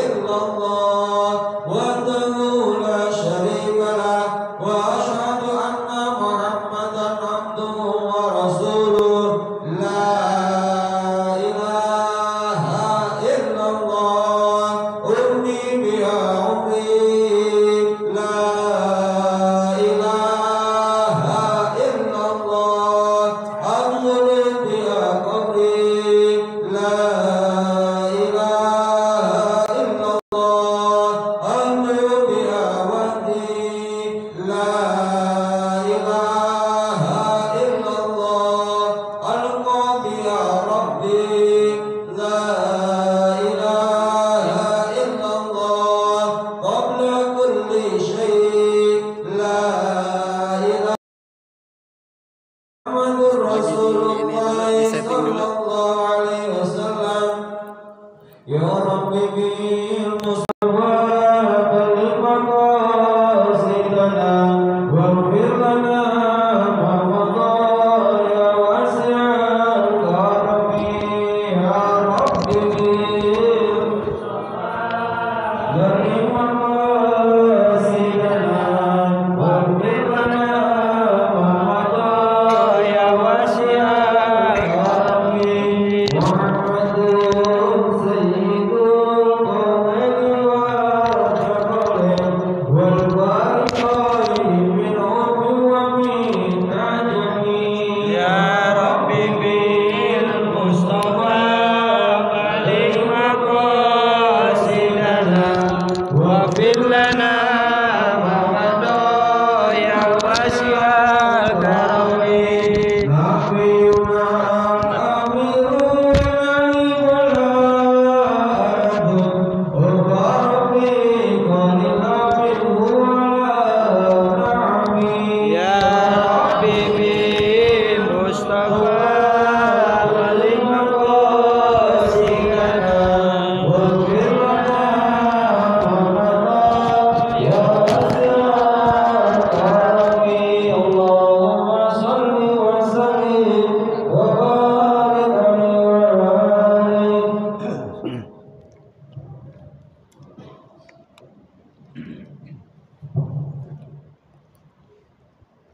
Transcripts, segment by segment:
illallah wahdahu la syarika lah wa asyhadu anna Muhammadan abduhu wa rasuluh la ilaha illallah ummi biha umri la ilaha illallah amru biha qabri la Ya Rabbi bil Mustafa balligh maqasidana waghfir lana ma madha ya wasi'al karami ya Rabbi bil Mustafa balligh maqasidana waghfir lana ma madha ya wasi'al karami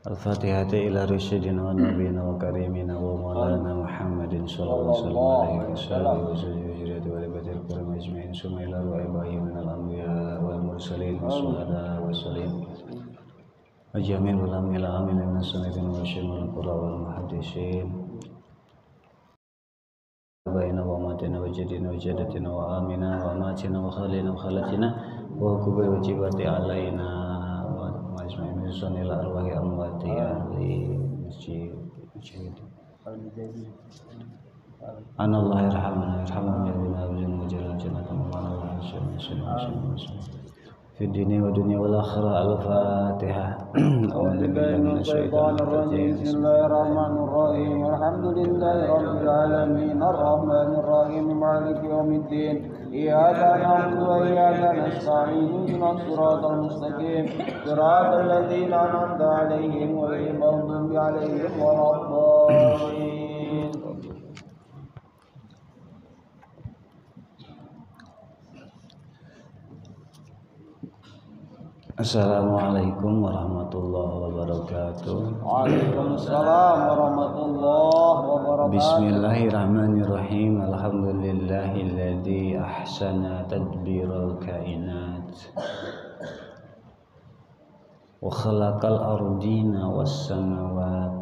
Al-Fatihah ila rasyidina wa nabiyina wa karimina wa maulana Muhammadin sallallahu alaihi wasallam wa sallallahu wa batil kuram ajma'in summa ila ru'ayi min al-anbiya wal mursalin wa suhada wa salim wa jami'il ulama ila amin min as-sunnah wa syamul qura wal muhaddisin baina wa matina wa jadina wa jadatina wa amina wa matina wa khalina wa khalatina wa kubri wa jibati alaina majma'in sunil arwahi amwati ahli masjid anallahu yarhamuna yarhamuna ya bina wa jalal jannatan wa ala fi dunya wa dunya wal akhirah al-fatihah a'udzu billahi minasy syaithanir rajim bismillahir rahmanir rahim alhamdulillahi rabbil alamin arrahmanir rahim maliki yaumiddin iyyaka na'budu wa iyyaka nasta'in ihdinas siratal mustaqim siratal ladzina an'amta 'alaihim ghairil maghdubi 'alaihim waladdallin. Assalamualaikum warahmatullahi wabarakatuh. Waalaikumsalam warahmatullahi wabarakatuh. Bismillahirrahmanirrahim. Alhamdulillahilladzi ahsana tadbiral kainat wa khalaqal ardina was samawat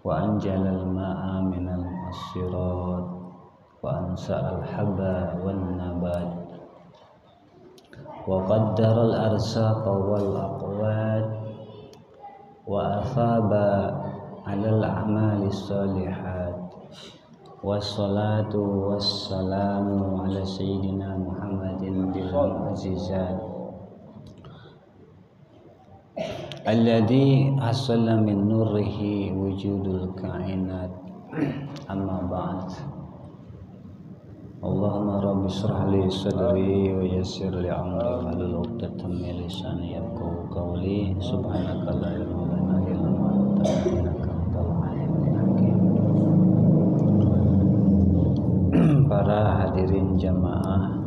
wa anjalal ma'a minal mu'assirat wa ansa'al habba wan nabat wa qaddaral arsaqa wal aqwat wa athaba 'alal a'malis shalihat wassalatu wassalamu 'ala sayyidina Muhammadin bil mu'jizat alladzi hasala min nurihi wujudul kainat amma ba'd. Allahumma rabbi shrah li sadri wa yassir li amri wahlul 'uqdatam min lisani yafqahu qawli subhanaka la ilma lana illa ma 'allamtana innaka antal alimul hakim. Para hadirin jamaah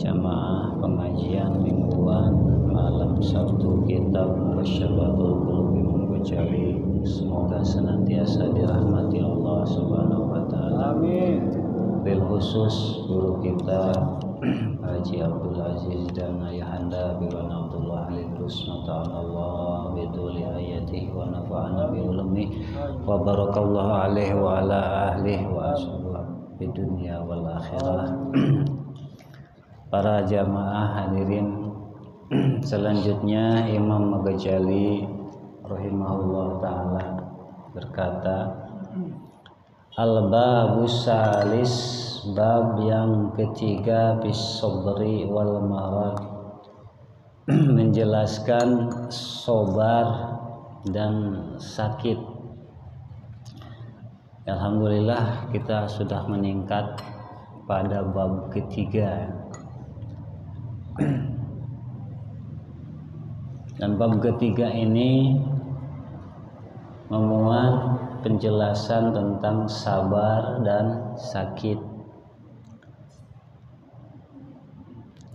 jamaah pengajian mingguan malam Sabtu kitab Wasyabatul Qulubi Mungkocari. Semoga senantiasa dirahmati Allah Subhanahu wa taala. Amin. Bil khusus guru kita Haji Abdul Aziz dan Ayahanda Biwan Abdullah Lidrus mata'anallah biduli ayatihi wa nafa'ana bi'ulumi wa barakallahu alaihi wa ala ahlihi wa ashabihi di dunia wal akhirah. Para jamaah hadirin, selanjutnya Imam Maghazali rahimahullah ta'ala berkata, Al-babus salis, bab yang ketiga, bis sabri wal marad, menjelaskan sabar dan sakit. Alhamdulillah kita sudah meningkat pada bab ketiga. Dan bab ketiga ini memuat penjelasan tentang sabar dan sakit.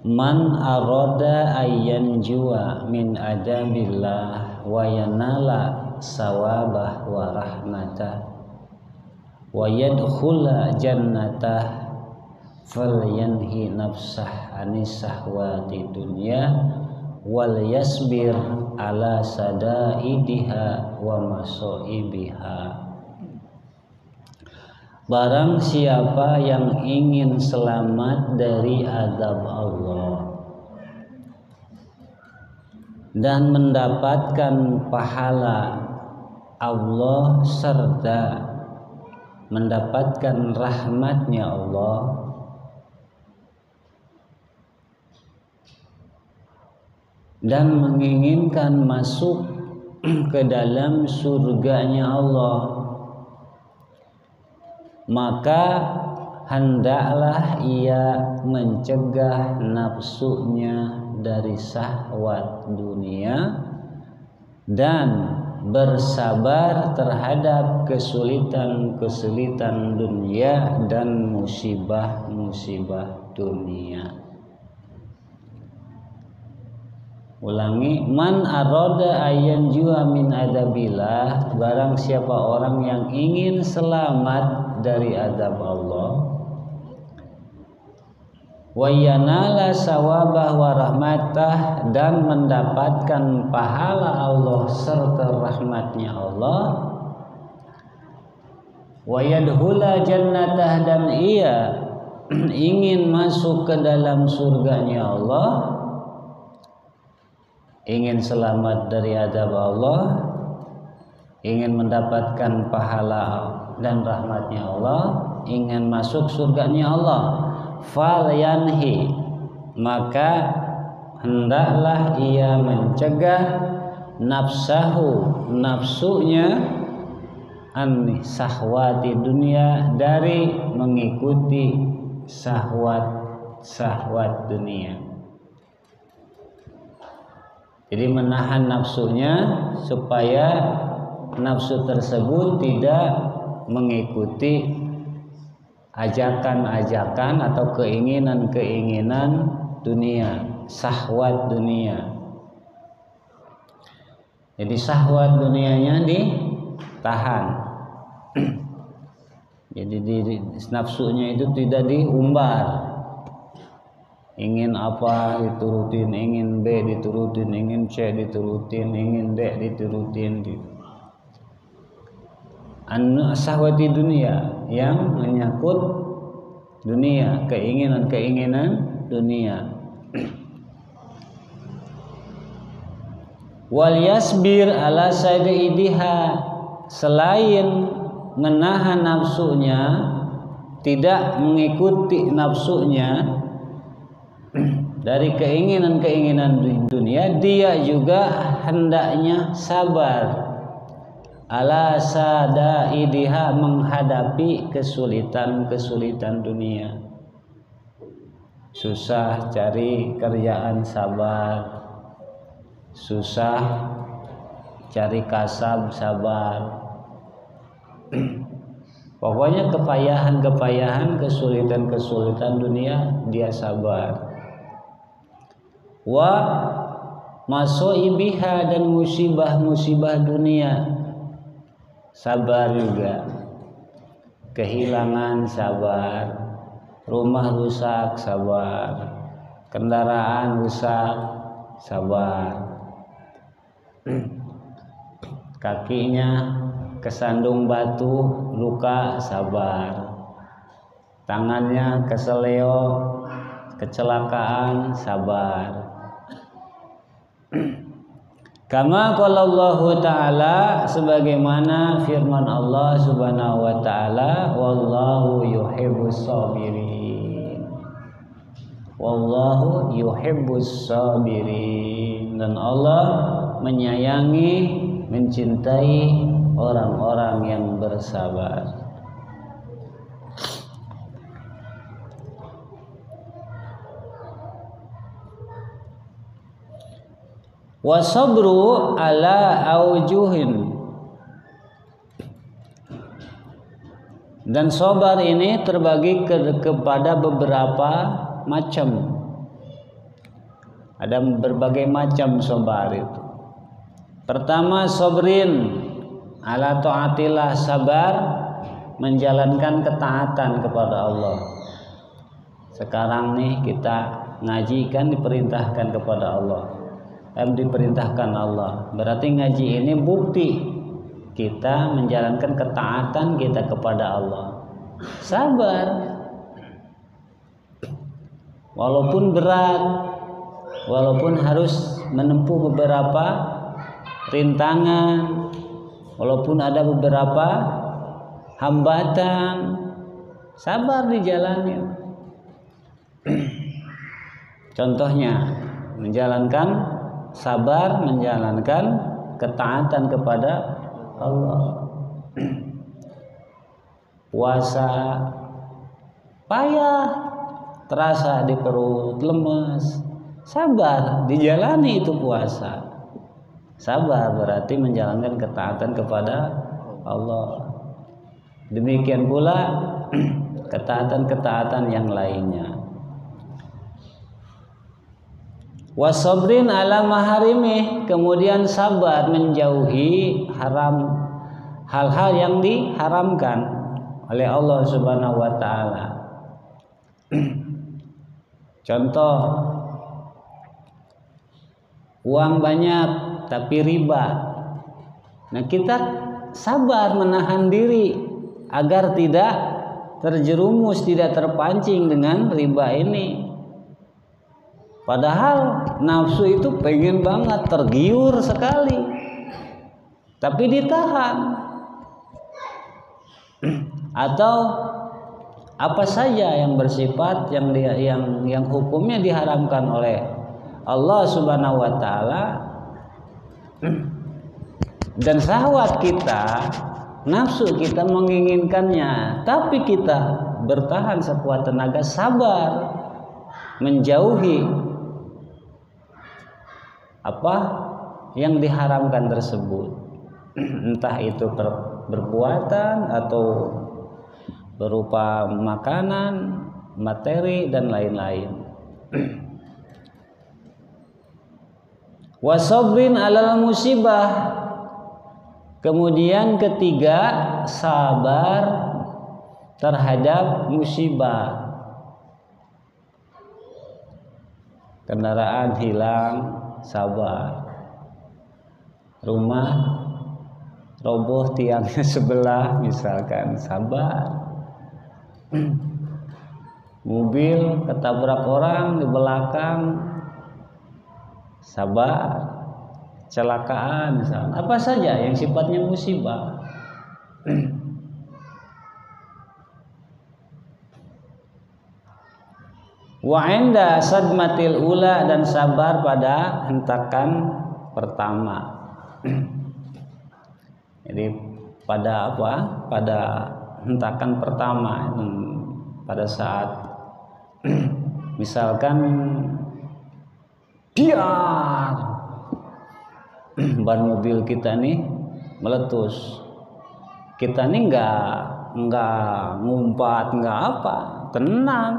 Man arada ayyan jua min adabillah wa yanala sawabah wa rahmatah wa yadkhula jannatah falyanhi nafsah anis sahwati dunya wal yasbir ala sadaidiha wa masoibiha. Barang siapa yang ingin selamat dari azab Allah dan mendapatkan pahala Allah serta mendapatkan rahmatnya Allah, dan menginginkan masuk ke dalam surganya Allah, maka hendaklah ia mencegah nafsunya dari syahwat dunia dan bersabar terhadap kesulitan-kesulitan dunia dan musibah-musibah dunia. Ulangi, man arada ayyan jua min adabillah, barang siapa orang yang ingin selamat dari azab Allah, wa yanala sawabah wa rahmatah, dan mendapatkan pahala Allah serta rahmatnya Allah, wa yadkhula jannatah, dan ia ingin masuk ke dalam surganya Allah, ingin selamat dari azab Allah, ingin mendapatkan pahala dan rahmatnya Allah, ingin masuk surganya Allah, fal yanhi, maka hendaklah ia mencegah nafsahu, nafsunya, an sahwati dunia, dari mengikuti syahwat dunia. Jadi menahan nafsunya supaya nafsu tersebut tidak mengikuti ajakan-ajakan atau keinginan-keinginan dunia, syahwat dunia. Jadi syahwat dunianya ditahan. Jadi nafsunya itu tidak diumbar. Ingin apa diturutin, ingin B diturutin, ingin C diturutin, ingin D diturutin. Syahwati dunia yang menyangkut dunia, keinginan-keinginan dunia. Wal yasbir ala sadaidiha, selain menahan nafsunya, tidak mengikuti nafsunya dari keinginan-keinginan dunia, dia juga hendaknya sabar ala sadaidiha, menghadapi kesulitan-kesulitan dunia. Susah cari kerjaan, sabar. Susah cari kasab, sabar. Pokoknya kepayahan-kepayahan, kesulitan-kesulitan dunia dia sabar. wa masoibiha, dan musibah-musibah dunia sabar juga. Kehilangan sabar, rumah rusak sabar, kendaraan rusak sabar, kakinya kesandung batu luka sabar, tangannya keseleo kecelakaan sabar. Kama qala Allah Ta'ala, sebagaimana firman Allah Subhanahu wa Ta'ala, wallahu yuhibbus sabirin. Wallahu yuhibbus sabirin, dan Allah menyayangi, mencintai orang-orang yang bersabar. Wasabru ala aujuhin, dan sabar ini terbagi kepada beberapa macam. Ada berbagai macam sabar itu. Pertama, sabrin ala taatillah, sabar menjalankan ketaatan kepada Allah. Sekarang nih kita ngaji kan diperintahkan kepada Allah, diperintahkan Allah. Berarti ngaji ini bukti kita menjalankan ketaatan kita kepada Allah. Sabar walaupun berat, walaupun harus menempuh beberapa rintangan, walaupun ada beberapa hambatan, sabar dijalani. Contohnya menjalankan sabar, menjalankan ketaatan kepada Allah. Puasa payah, terasa di perut, lemes, sabar dijalani itu puasa. Sabar berarti menjalankan ketaatan kepada Allah. Demikian pula ketaatan-ketaatan yang lainnya. Wasabrin ala maharimi, kemudian sabar menjauhi haram, hal-hal yang diharamkan oleh Allah Subhanahu wa Ta'ala. Contoh, uang banyak tapi riba. Nah, kita sabar menahan diri agar tidak terjerumus, tidak terpancing dengan riba ini. Padahal nafsu itu pengen banget, tergiur sekali, tapi ditahan. Atau apa saja yang bersifat yang hukumnya diharamkan oleh Allah Subhanahu wa Ta'ala, dan syahwat kita, nafsu kita menginginkannya, tapi kita bertahan sekuat tenaga, sabar menjauhi apa yang diharamkan tersebut, entah itu perbuatan atau berupa makanan, materi, dan lain-lain. Wasabrin alal musibah, kemudian ketiga, sabar terhadap musibah. Kendaraan hilang, sabar. Rumah roboh tiangnya sebelah, misalkan, sabar. Mobil ketabrak orang di belakang, sabar. Kecelakaan misalkan, apa saja yang sifatnya musibah. Wa inda sadmatil ula, dan sabar pada hentakan pertama. Jadi pada apa? Pada hentakan pertama, pada saat misalkan biar ban mobil kita nih meletus, kita nih nggak ngumpat, nggak apa, tenang,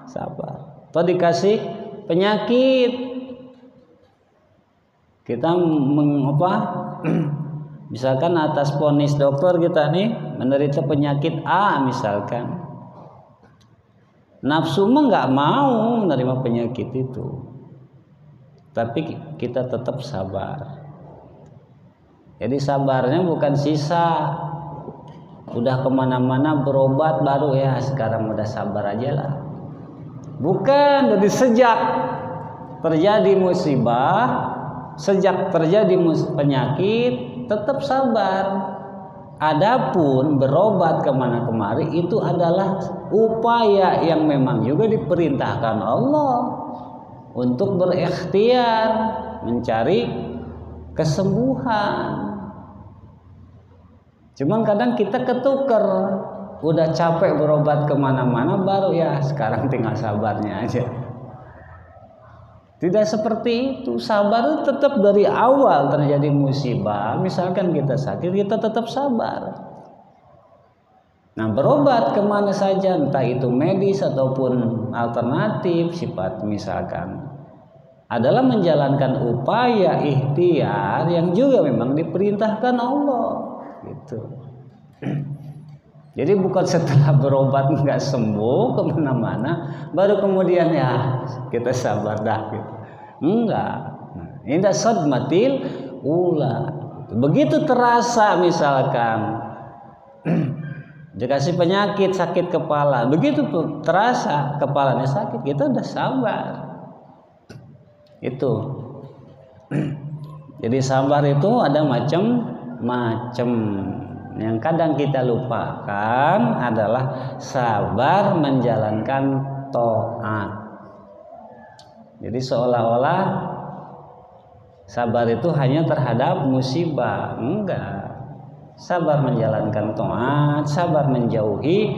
sabar. Atau dikasih penyakit, Kita misalkan atas vonis dokter kita nih menderita penyakit A misalkan, nafsu mah nggak mau menerima penyakit itu, tapi kita tetap sabar. Jadi sabarnya bukan sisa udah kemana-mana berobat baru ya sekarang udah sabar aja lah, bukan. Jadi sejak terjadi musibah, sejak terjadi penyakit tetap sabar. Adapun berobat kemana kemari itu adalah upaya yang memang juga diperintahkan Allah untuk berikhtiar mencari kesembuhan. Cuman kadang kita ketuker, udah capek berobat kemana-mana baru ya sekarang tinggal sabarnya aja. Tidak seperti itu. Sabar itu tetap dari awal terjadi musibah. Misalkan kita sakit, kita tetap sabar. Nah, berobat kemana saja, entah itu medis ataupun alternatif sifat misalkan, adalah menjalankan upaya ikhtiar yang juga memang diperintahkan Allah. Gitu. Jadi bukan setelah berobat nggak sembuh kemana-mana baru kemudian ya kita sabar dah gitu. Enggak. Indah sadmatil ula. Begitu terasa misalkan dikasih penyakit sakit kepala, begitu terasa kepalanya sakit kita udah sabar. Itu. Jadi sabar itu ada macam-macam. Yang kadang kita lupakan adalah sabar menjalankan taat. Jadi seolah-olah sabar itu hanya terhadap musibah. Enggak. Sabar menjalankan taat, sabar menjauhi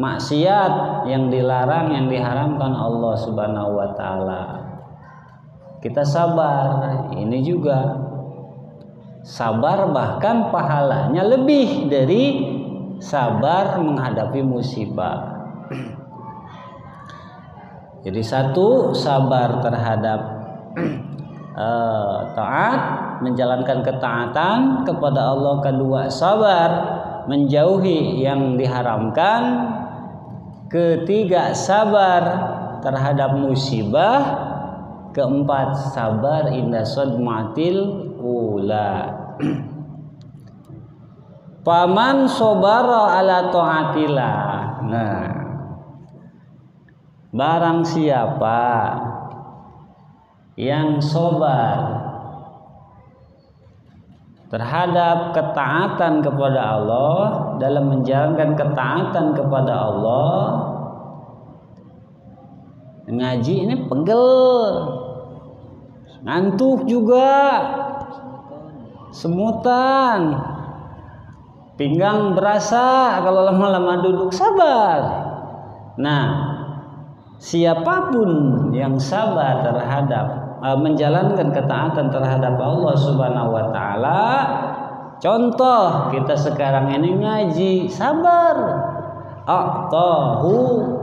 maksiat yang dilarang, yang diharamkan Allah Subhanahu wa taala. Kita sabar, ini juga sabar bahkan pahalanya lebih dari sabar menghadapi musibah. Jadi satu, sabar terhadap taat, menjalankan ketaatan kepada Allah. Kedua, sabar menjauhi yang diharamkan. Ketiga, sabar terhadap musibah. Keempat, sabar inda sadmatil ula. Paman sobara ala ta'atillah. Nah, barang siapa yang sobar terhadap ketaatan kepada Allah, dalam menjalankan ketaatan kepada Allah, ngaji ini pegel, ngantuk juga, semutan, pinggang berasa kalau lama-lama duduk, sabar. Nah, siapapun yang sabar terhadap menjalankan ketaatan terhadap Allah Subhanahu wa taala, contoh kita sekarang ini ngaji, sabar. A'tahu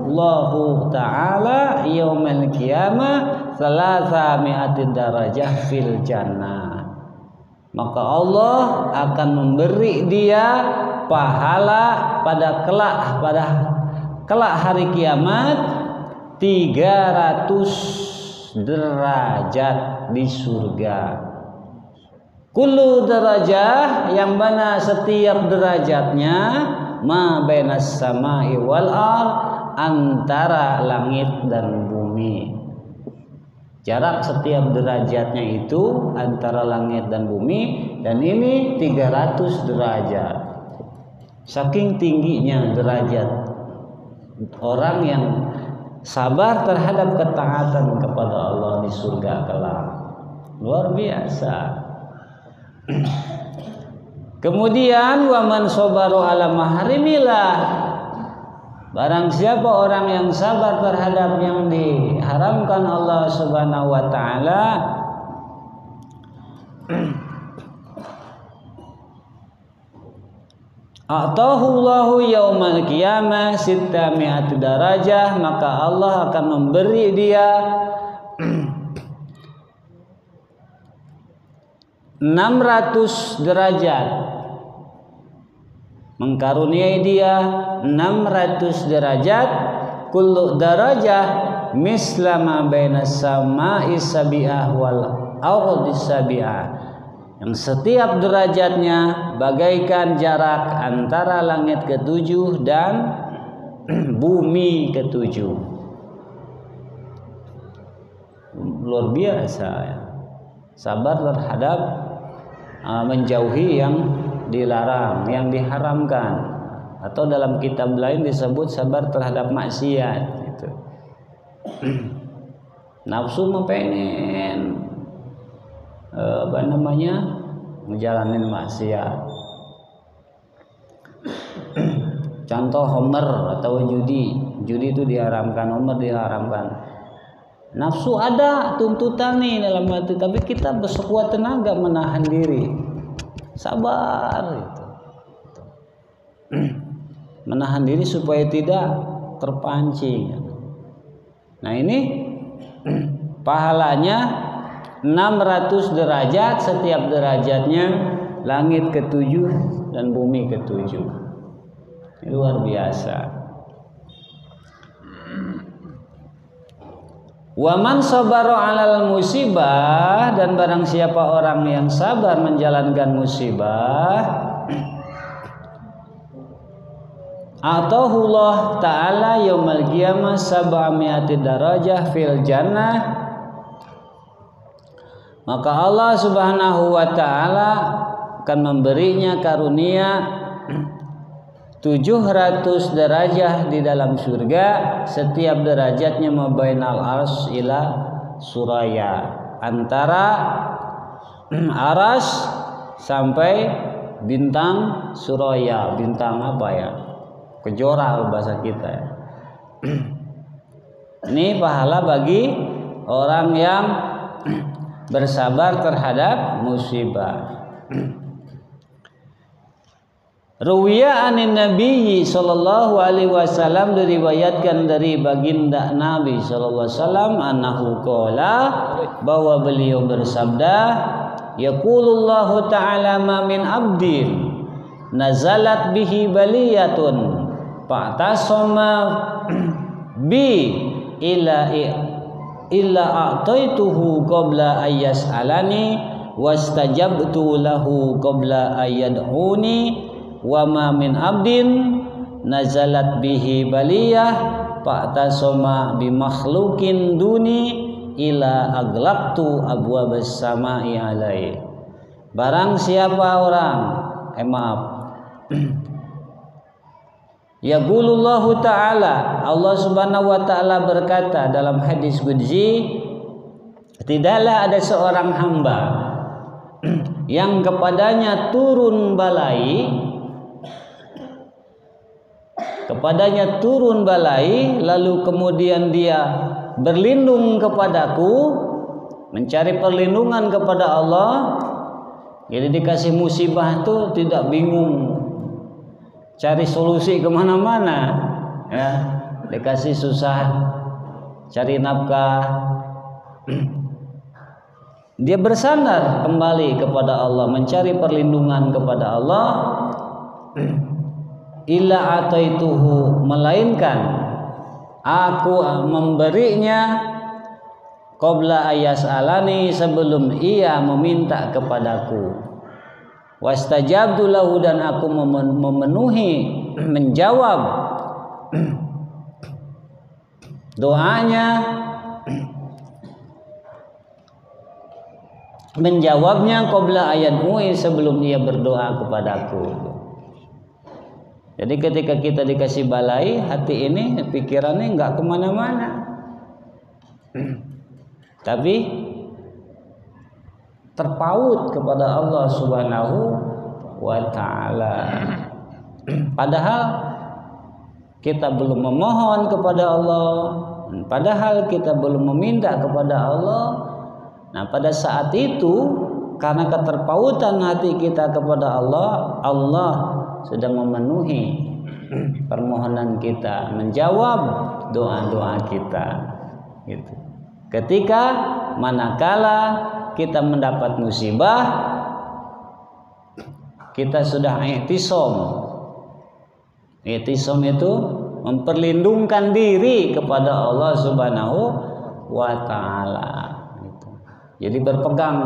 Allahu ta'ala yaumil qiyamah 300 darajah fil jannah. Maka Allah akan memberi dia pahala pada kelak hari kiamat 300 derajat di surga. Kullu derajah, yang mana setiap derajatnya ma bainas samai wal ar, antara langit dan bumi. Jarak setiap derajatnya itu antara langit dan bumi, dan ini 300 derajat. Saking tingginya derajat orang yang sabar terhadap ketaatan kepada Allah di surga kelak. Luar biasa. Kemudian waman sabaru ala maharimillah, barang siapa orang yang sabar terhadap yang diharamkan Allah Subhanahu wa taala, a'tahu Allahu yaumal qiyamah 600 darajah, maka Allah akan memberi dia 600 derajat, mengkaruniai dia 600 derajat. Kullu darajah mislama bainas sama'i sabi'ah wal ardi sabi'ah, yang setiap derajatnya bagaikan jarak antara langit ketujuh dan bumi ketujuh. Luar biasa ya. Sabar terhadap menjauhi yang dilarang, yang diharamkan, atau dalam kitab lain disebut sabar terhadap maksiat gitu. Nafsu mah pengen ngejalanin maksiat. Contoh homer atau judi itu diharamkan, homer diharamkan. Nafsu ada tuntutan nih dalam hati, tapi kita bersekuat tenaga menahan diri, sabar gitu. Menahan diri supaya tidak terpancing. Nah ini pahalanya 600 derajat, setiap derajatnya langit ketujuh dan bumi ketujuh. Luar biasa. Wa man sabara 'alal musibah, dan barang siapa orang yang sabar menjalankan musibah, atahullah ta'ala yaumal qiyamah sab'ami'ati darajah fil jannah, maka Allah Subhanahu wa ta'ala akan memberinya karunia 700 derajah di dalam surga. Setiap derajatnya mabainal arsy ila suraya, antara aras sampai bintang suraya. Bintang apa ya? Kejora bahasa kita ya. Ini pahala bagi orang yang bersabar terhadap musibah. Ruwiya anin Nabi sallallahu alaihi wasallam, diriwayatkan dari baginda Nabi sallallahu alaihi wasallam, annahu qala, bahwa beliau bersabda, yaqulullahu ta'ala ma min abdin nazalat bihi baliyatun fa'tasama bi illa a'taituhu qabla ayyas'alani wastajabtu lahu qabla ayyad'uni wa ma min abdin nazalat bihi baliyah fa'tasama bi makhluqin duni illa aglaqtu abwabas samai alaihi. Barang siapa orang Yaqulullahu ta'ala, Allah subhanahu wa ta'ala berkata dalam hadis qudsi, tidaklah ada seorang hamba yang kepadanya turun balai, lalu kemudian dia berlindung kepadaku, mencari perlindungan kepada Allah. Jadi dikasih musibah itu tidak bingung cari solusi kemana-mana ya. Dikasih susah cari nafkah, dia bersandar kembali kepada Allah, mencari perlindungan kepada Allah. Illa ataituhu, melainkan aku memberinya, qabla ayas'alani, sebelum ia meminta kepadaku. Wastajabtu lahu, dan aku memenuhi, menjawab doanya, menjawabnya qabla ayad'ui, sebelum ia berdoa kepadaku. Jadi ketika kita dikasih balai, hati ini pikirannya enggak kemana-mana, tapi terpaut kepada Allah Subhanahu wa ta'ala. Padahal kita belum memohon kepada Allah, padahal kita belum meminta kepada Allah. Nah, pada saat itu karena keterpautan hati kita kepada Allah, Allah sudah memenuhi permohonan kita, menjawab doa-doa kita gitu. Ketika manakala kita mendapat musibah, kita sudah i'tisam. I'tisam itu memperlindungkan diri kepada Allah Subhanahu wa taala. Jadi berpegang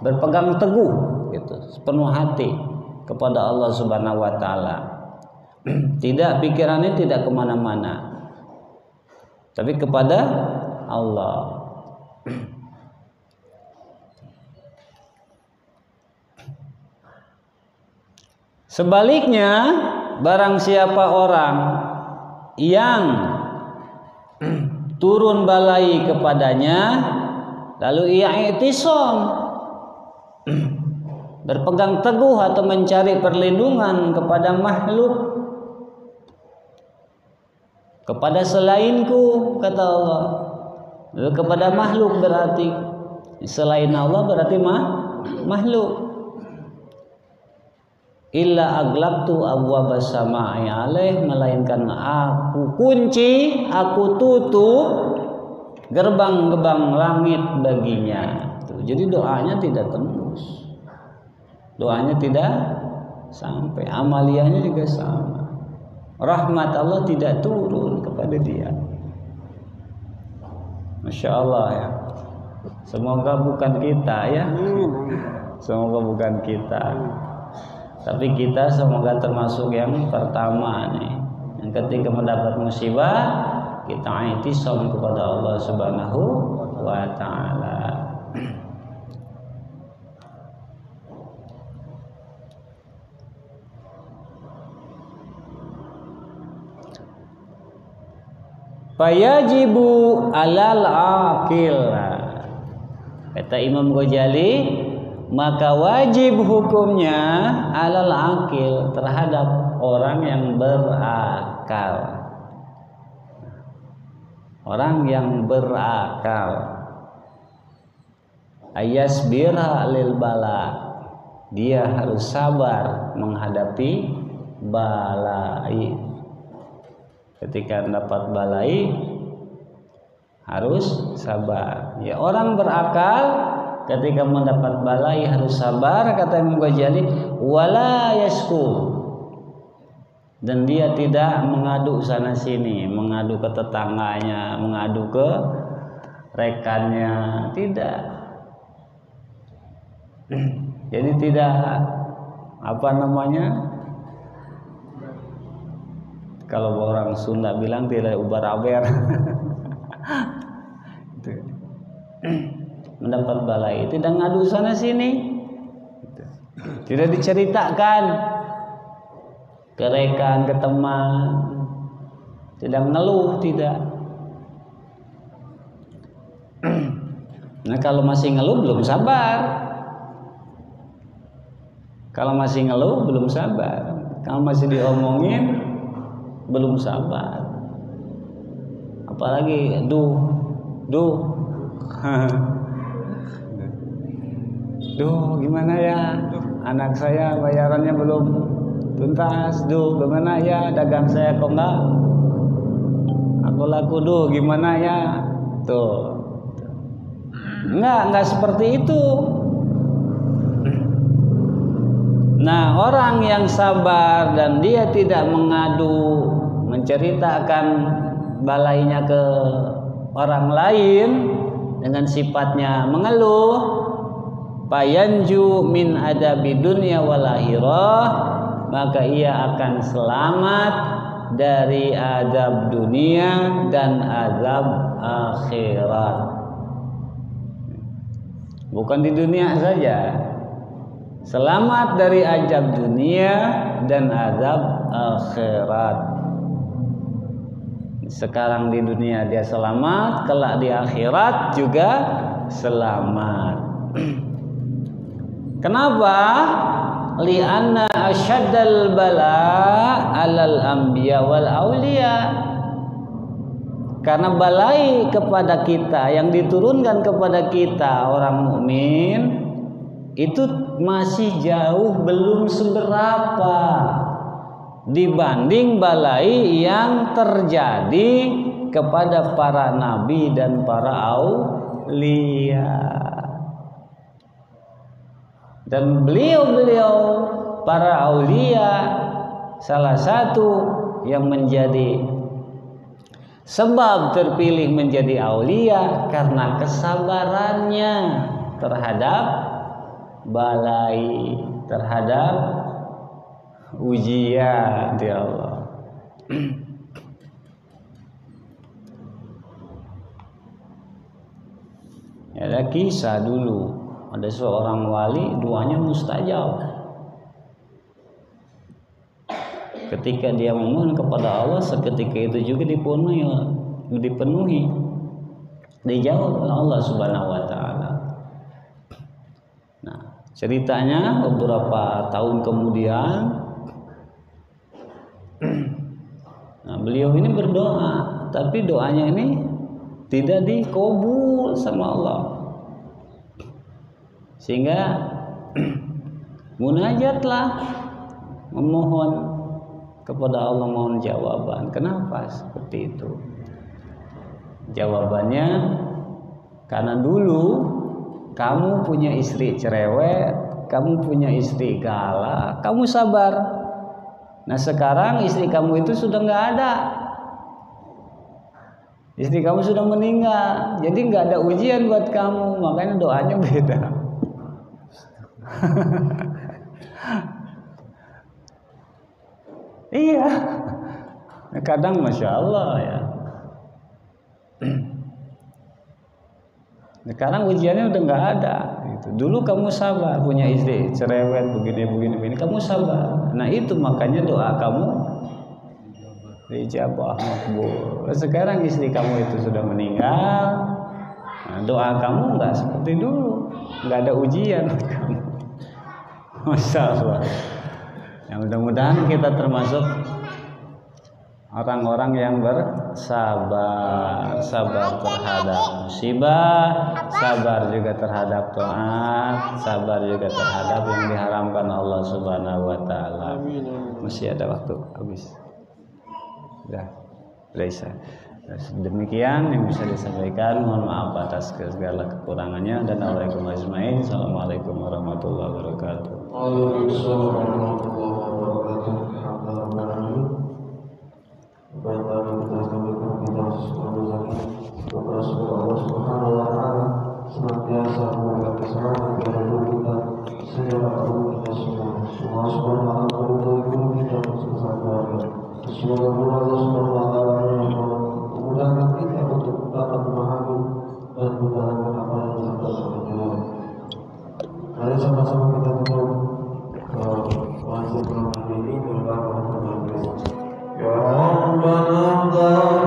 berpegang teguh gitu, sepenuh hati kepada Allah Subhanahu wa taala. Tidak, pikirannya tidak kemana-mana, tapi kepada Allah. Sebaliknya, barang siapa orang yang turun balai kepadanya lalu ia i'tisam, berpegang teguh atau mencari perlindungan kepada makhluk, kepada selainku, kata Allah. Lalu kepada makhluk berarti selain Allah berarti makhluk. Illa aglaqtu abwabas samaa'i alaih, melainkan aku kunci, aku tutup gerbang-gerbang langit baginya. Jadi doanya tidak tembus, doanya tidak sampai, amaliyahnya juga sama. Rahmat Allah tidak turun kepada dia. Masya Allah ya. Semoga bukan kita ya. Semoga bukan kita. Tapi kita semoga termasuk yang pertama nih, yang ketika mendapat musibah kita i'tisam kepada Allah Subhanahu wa taala. Fayajibu alal aqil, kata Imam Ghazali, maka wajib hukumnya alal aqil, terhadap orang yang berakal. Orang yang berakal, ayasbira lil bala, dia harus sabar menghadapi balai. Ketika mendapat balai harus sabar. Ya, orang berakal ketika mendapat balai harus sabar, kata Imam Ghazali, wala yasku, dan dia tidak mengadu sana sini, mengadu ke tetangganya, mengadu ke rekannya, tidak. Jadi tidak kalau orang Sunda bilang tidak ubar-aber. Mendapat balai tidak ngadu sana sini, tidak diceritakan ke rekan, ke teman, tidak mengeluh, tidak. Nah, kalau masih ngeluh belum sabar. Kalau masih ngeluh belum sabar. Kalau masih diomongin belum sabar. Apalagi duh gimana ya, anak saya bayarannya belum tuntas, gimana ya, dagang saya kok aku laku, gimana ya. Tuh, enggak seperti itu. Nah, orang yang sabar dan dia tidak mengadu, menceritakan balainya ke orang lain dengan sifatnya mengeluh, fayanju min adabi dunya wal akhirah, maka ia akan selamat dari azab dunia dan azab akhirat. Bukan di dunia saja, selamat dari azab dunia dan azab akhirat. Sekarang di dunia dia selamat, kelak di akhirat juga selamat. Kenapa? Li'anna asyaddal bala 'alal anbiya wal auliya. Karena balai kepada kita, yang diturunkan kepada kita orang mukmin itu masih jauh belum seberapa dibanding balai yang terjadi kepada para nabi dan para aulia. Dan beliau-beliau para aulia salah satu yang menjadi sebab terpilih menjadi aulia karena kesabarannya terhadap balai, terhadap ujian ya Allah. Ada kisah dulu, ada seorang wali doanya mustajab. Ketika dia memohon kepada Allah, seketika itu juga dipenuhi, dijawab oleh Allah Subhanahu wa taala. Nah, ceritanya beberapa tahun kemudian, nah, beliau ini berdoa, tapi doanya ini tidak dikabul sama Allah. Sehingga munajatlah, memohon kepada Allah, mohon jawaban. Kenapa seperti itu? Jawabannya karena dulu kamu punya istri cerewet, kamu punya istri galak, kamu sabar. Nah sekarang istri kamu itu sudah nggak ada, istri kamu sudah meninggal, jadi nggak ada ujian buat kamu, makanya doanya beda. Iya, kadang masya Allah ya. Sekarang ujiannya udah nggak ada. Dulu kamu sabar, punya istri cerewet begini, kamu sabar. Nah itu makanya doa kamu dijabah makbul. Sekarang istri kamu itu sudah meninggal, nah, doa kamu nggak seperti dulu, nggak ada ujian kamu. Masya Allah. Ya, mudah-mudahan kita termasuk orang-orang yang bersabar, sabar terhadap musibah, sabar juga terhadap taat, sabar juga terhadap yang diharamkan Allah Subhanahu wa taala. Masih ada waktu habis. Sudah selesai. Demikian yang bisa disampaikan. Mohon maaf atas segala kekurangannya dan Assalamualaikum warahmatullahi wabarakatuh. Waalaikumsalam warahmatullahi wabarakatuh. Allah Subhanahu wa taala senantiasa memberikan keselamatan kepada kita sehingga kita semua subhanahu wa taala kita bersama keluarga. Semoga Allah Subhanahu wa taala memudahkan kita untuk dapat memahami dan menjalankan apa yang kita lakukan. Mari sama-sama kita tutup wajib ini dengan ya Rabbana Allah